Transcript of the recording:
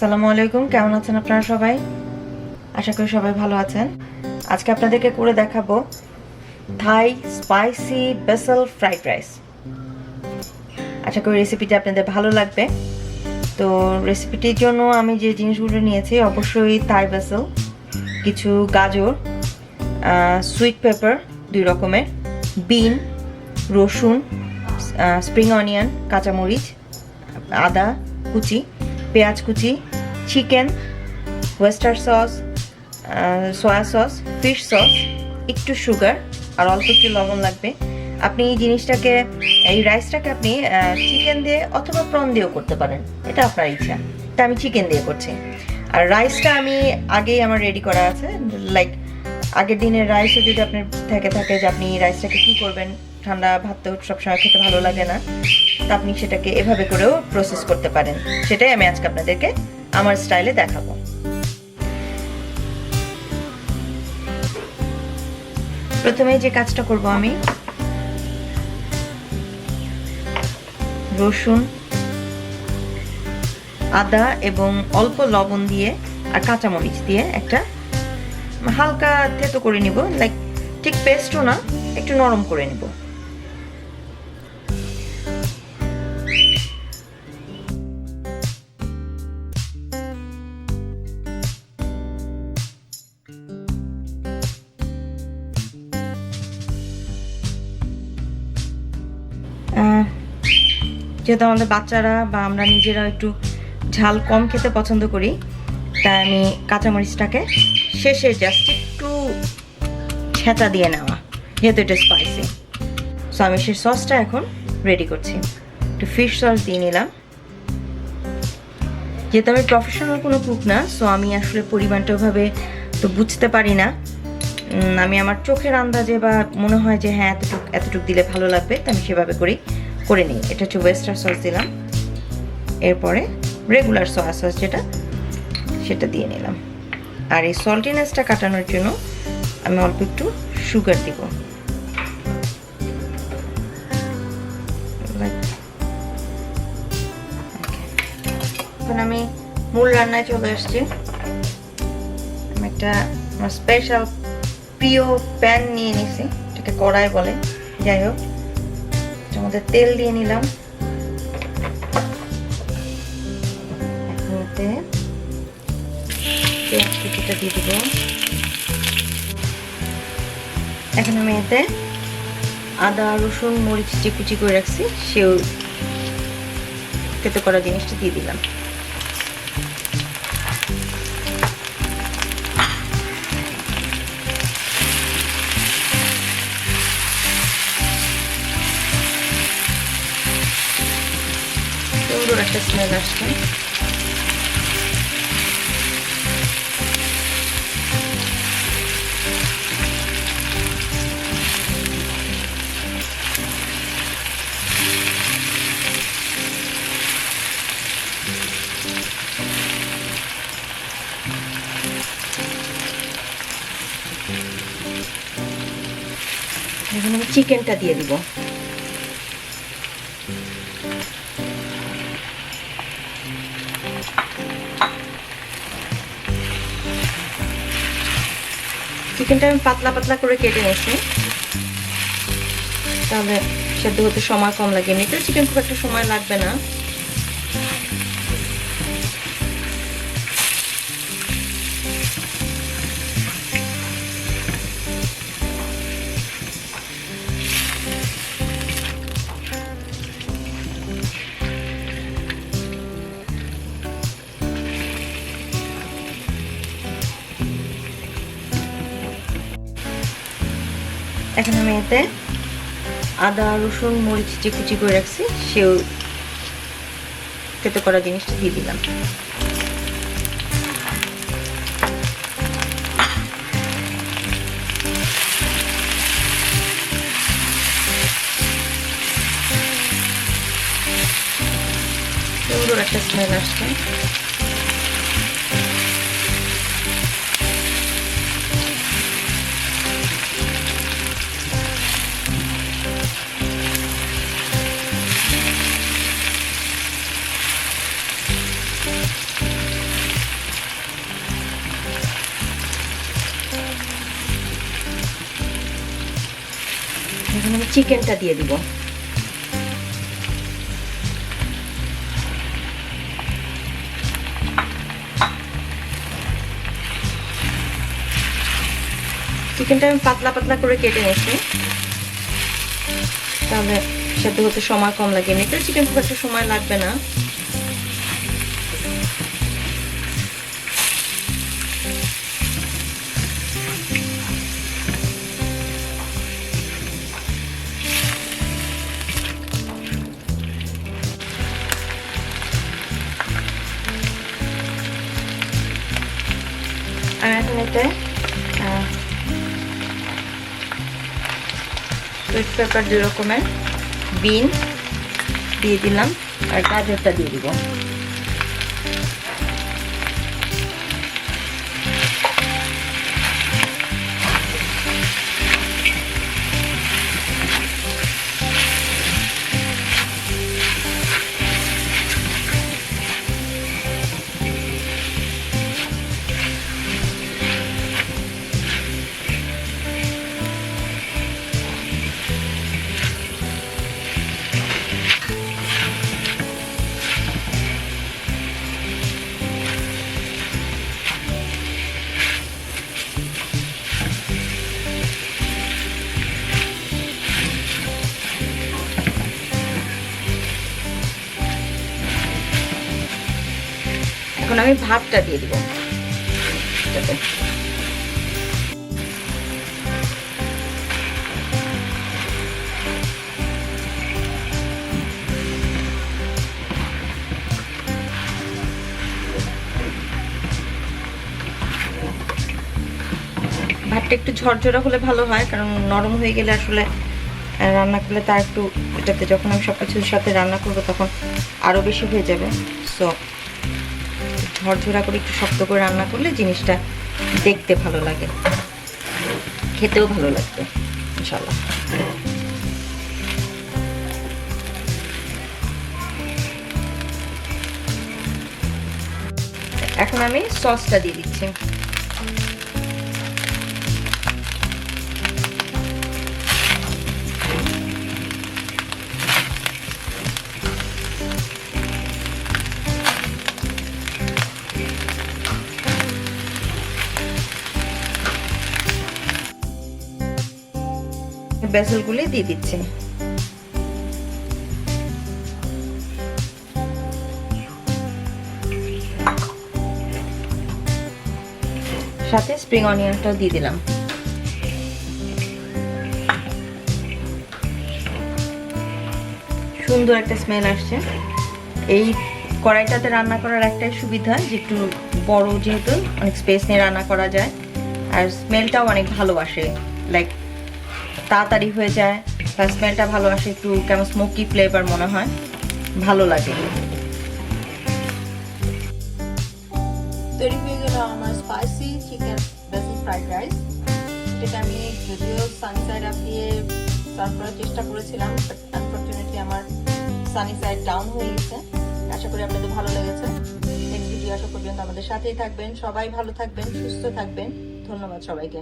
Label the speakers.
Speaker 1: আসসালামুআলাইকুম, কেমন আছেন আপনারা সবাই? আশা করি সবাই ভালো আছেন। আজকে আপনাদেরকে করে দেখাবো থাই স্পাইসি বেসল ফ্রাইড রাইস। আশা করি রেসিপিটা আপনাদের ভালো লাগবে। তো রেসিপিটির জন্য আমি যে জিনিসগুলো নিয়েছি, অবশ্যই থাই বেসল, কিছু গাজর, সুইট পেপার 2 রকমের, বিন, রসুন, স্প্রিং অনিয়ন, কাঁচামরিচ, আদা কুচি, পেঁয়াজ কুচি, chicken, oyster sauce, soya sauce, fish sauce, একটু সুগার আর অল্প একটু লবণ লাগবে। আপনি এই জিনিসটাকে, এই রাইসটাকে আপনি চিকেন দিয়ে অথবা প্রন দিয়েও করতে পারেন, এটা আপনার ইচ্ছা। তা আমি চিকেন দিয়ে করছি। আর রাইসটা আমি আগেই আমার রেডি করা আছে, লাইক আগের দিনের রাইসও যদি আপনার থাকে যে আপনি রাইসটাকে কী করবেন, ঠান্ডা ভাত তো সবসময় খেতে ভালো লাগে না, তো আপনি সেটাকে এভাবে করেও প্রসেস করতে পারেন। সেটাই আমি আজকে আপনাদেরকে আমার স্টাইলে দেখাবো। প্রথমে যে কাজটা করব, আমি রসুন, আদা এবং অল্প লবণ দিয়ে আর কাঁচামরিচ দিয়ে একটা হালকা থেতো করে নিব, লাইক ঠিক পেস্টও না, একটু নরম করে নিব। যেহেতু আমাদের বাচ্চারা বা আমরা নিজেরা একটু ঝাল কম খেতে পছন্দ করি, তাই আমি কাঁচামরিচটাকে শেষে জাস্ট একটু ছেঁচা দিয়ে নেওয়া, যেহেতু এটা স্পাইসি। সো আমি সেই সসটা এখন রেডি করছি। একটু ফিশ সস দিয়ে নিলাম। যেহেতু আমি প্রফেশনাল কোনো কুক না, সো আমি আসলে পরিমাণটা ওভাবে তো বুঝতে পারি না। আমি আমার চোখের আন্দাজে বা মনে হয় যে হ্যাঁ এতটুক দিলে ভালো লাগবে, তো আমি সেভাবে করে নিই। এটা হচ্ছে ওয়েস্টার সস দিলাম, এরপরে রেগুলার সয়া সস সেটা দিয়ে নিলাম। আর এই সল্টিনেসটা কাটানোর জন্য আমি অল্প একটু সুগার দিব। এখন আমি মূল রান্নায় চলে আসছি। আমি একটা স্পেশাল প্রিয় প্যান নিয়ে নিছি, এটাকে কড়াই বলে, যাই হোক। এটার মধ্যে তেল দিয়ে নিলাম। এখন এতে পেঁয়াজ কুচিটা দিয়ে দিব। এখন আমি এতে আদা, রসুন, মরিচ যে কুচি করে রাখছি সেও তেতো করা জিনিসটা দিয়ে দিলাম। সুন্দর একটা স্মেল আসছে। এখন আমি চিকেনটা দিয়ে দিব। চিকেনটা আমি পাতলা পাতলা করে কেটে নিয়েছি, তাহলে সেদ্ধ হতে সময় কম লাগে। এমনিতে চিকেন খুব একটা সময় লাগবে না। এখন আমি এতে আদা, রসুন, মরিচ যে কুচি করে রাখছি সেও তেতো করা জিনিসটা দিয়ে দিলাম। সুন্দর একটা স্মেল আসছে। এখন আমি চিকেনটা দিয়ে দিব। চিকেনটা আমি পাতলা পাতলা করে কেটে নিয়েছি, তাহলে সেদ্ধ হতে সময় কম লাগে। এমনিতে চিকেন খুব একটা সময় লাগবে না। আর এখন এতে রেড পেপার 2 রকমের, বিন দিয়ে দিলাম, আর গাজরটা দিয়ে দিব। এখন আমি ভাতটা দিয়ে দিব এটাতে। ভাতটা একটু ঝরঝরা হলে ভালো হয়, কারণ নরম হয়ে গেলে আসলে রান্না করলে তার একটু, এটাতে যখন আমি সব কিছুর সাথে রান্না করবো তখন আরও বেশি হয়ে যাবে। সো ঝরঝরা করে একটু শক্ত করে রান্না করলে জিনিসটা দেখতে ভালো লাগে, খেতেও ভালো লাগবে ইনশাআল্লাহ। এখন আমি সসটা দিয়ে দিচ্ছি। বেসেলগুলি দিয়ে দিচ্ছি। সাথে স্প্রিং অনিয়নটাও দিয়ে দিলাম। সুন্দর একটা স্মেল আসছে। এই কড়াইটাতে রান্না করার একটাই সুবিধা যে একটু বড়, যেহেতু অনেক স্পেস নিয়ে রান্না করা যায়, আর স্মেলটাও অনেক ভালো আসে, লাইক তাড়াতাড়ি হয়ে যায়, তার স্মেলটা ভালো আসে, একটু কেমন স্মোকি ফ্লেভার মনে হয়, ভালো লাগে। তৈরি হয়ে গেল আমার spicy chicken basil fried rice. যেটা আমি যদিও সানি সাইড আপ দিয়ে সার্ভ করার চেষ্টা করেছিলাম, বাট আনফরচুনেটলি আমার সানি সাইড ডাউন হয়ে গেছে। আশা করি আপনাদের ভালো লেগেছে। নেক্সট ভিডিও আসা পর্যন্ত আমাদের সাথেই থাকবেন। সবাই ভালো থাকবেন, সুস্থ থাকবেন। ধন্যবাদ সবাইকে।